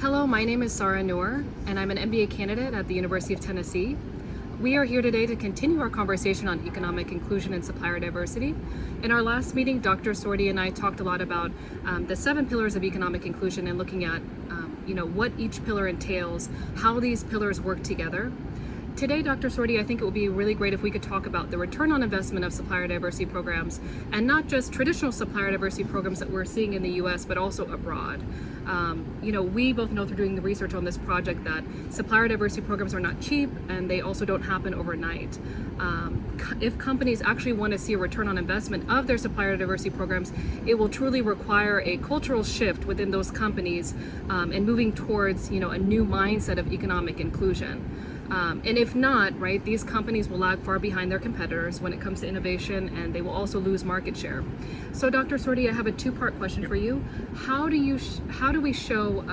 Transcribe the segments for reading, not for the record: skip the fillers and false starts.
Hello, my name is Sahra Nur, and I'm an MBA candidate at the University of Tennessee. We are here today to continue our conversation on economic inclusion and supplier diversity. In our last meeting, Dr. Sordi and I talked a lot about the 7 pillars of economic inclusion and looking at what each pillar entails, how these pillars work together. Today, Dr. Sordi, I think it would be really great if we could talk about the return on investment of supplier diversity programs, and not just traditional supplier diversity programs that we're seeing in the US, but also abroad. We both know through doing the research on this project that supplier diversity programs are not cheap, and they also don't happen overnight. If companies actually want to see a return on investment of their supplier diversity programs, it will truly require a cultural shift within those companies and moving towards a new mindset of economic inclusion. And if not, right, these companies will lag far behind their competitors when it comes to innovation, and they will also lose market share. So, Dr. Sordi, I have a 2-part question for you. How do we show,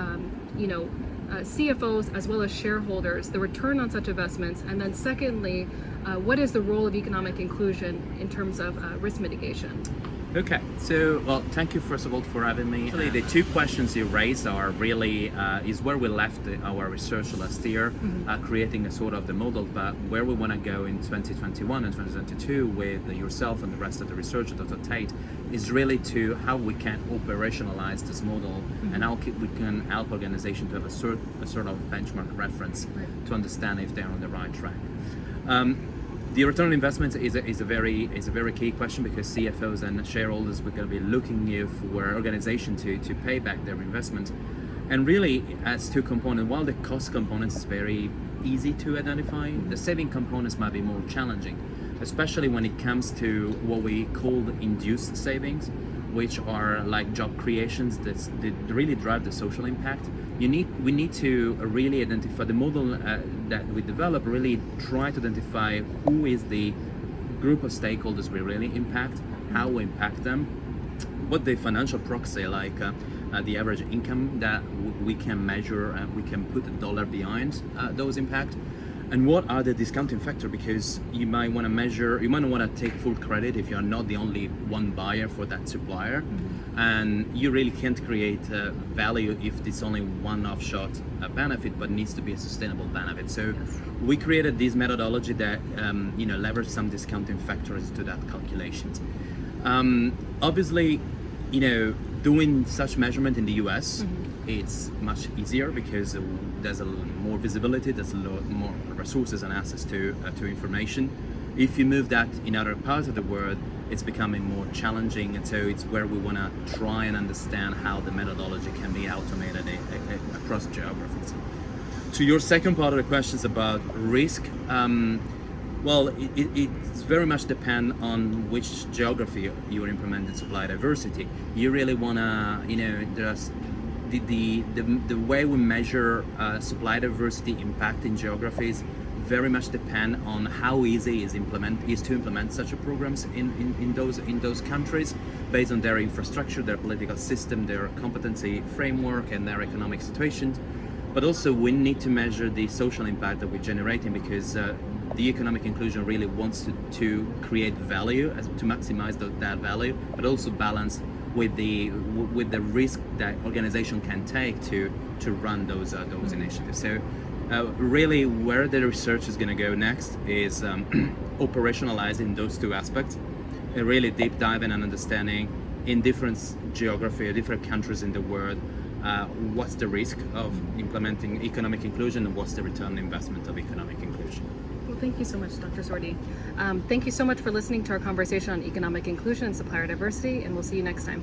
CFOs as well as shareholders the return on such investments? And then, secondly, what is the role of economic inclusion in terms of risk mitigation? Okay, so thank you first of all for having me. Actually, the 2 questions you raised are really is where we left our research last year, creating a sort of the model, but where we want to go in 2021 and 2022 with yourself and the rest of the research at Untitled is really to how we can operationalize this model and how we can help organizations to have a sort of benchmark reference to understand if they're on the right track. The return on investment is a very key question, because CFOs and shareholders, we're going to be looking here for organization to pay back their investment. And really, as 2 components, while the cost components is very easy to identify, the saving components might be more challenging, especially when it comes to what we call the induced savings, which are like job creations that really drive the social impact. We need to really identify the model that we develop, really try to identify who is the group of stakeholders we really impact, how we impact them, what the financial proxy, like the average income that we can measure, and we can put a dollar behind those impact. And what are the discounting factor? Because you might want to take full credit if you're not the only one buyer for that supplier, and you really can't create value if it's only one offshot benefit, but needs to be a sustainable benefit. So we created this methodology that leverage some discounting factors to that calculations. Obviously, doing such measurement in the US, it's much easier because there's a lot more visibility, there's a lot more resources and access to information. If you move that in other parts of the world, it's becoming more challenging, and so it's where we want to try and understand how the methodology can be automated across geographies. To your second part of the questions about risk, it's very much depend on which geography you're implementing supply diversity. You really want to, there's the way we measure supply diversity impact in geographies very much depend on how easy is to implement such a programs in those countries, based on their infrastructure, their political system, their competency framework, and their economic situations. But also we need to measure the social impact that we're generating, because the economic inclusion really wants to create value, to maximize that value, but also balance with the risk that organization can take to run those initiatives. So really, where the research is going to go next is operationalizing those 2 aspects, and really deep diving and understanding in different geography, different countries in the world, what's the risk of implementing economic inclusion and what's the return on investment of economic inclusion. Well, thank you so much, Dr. Sordi. Thank you so much for listening to our conversation on economic inclusion and supplier diversity, and we'll see you next time.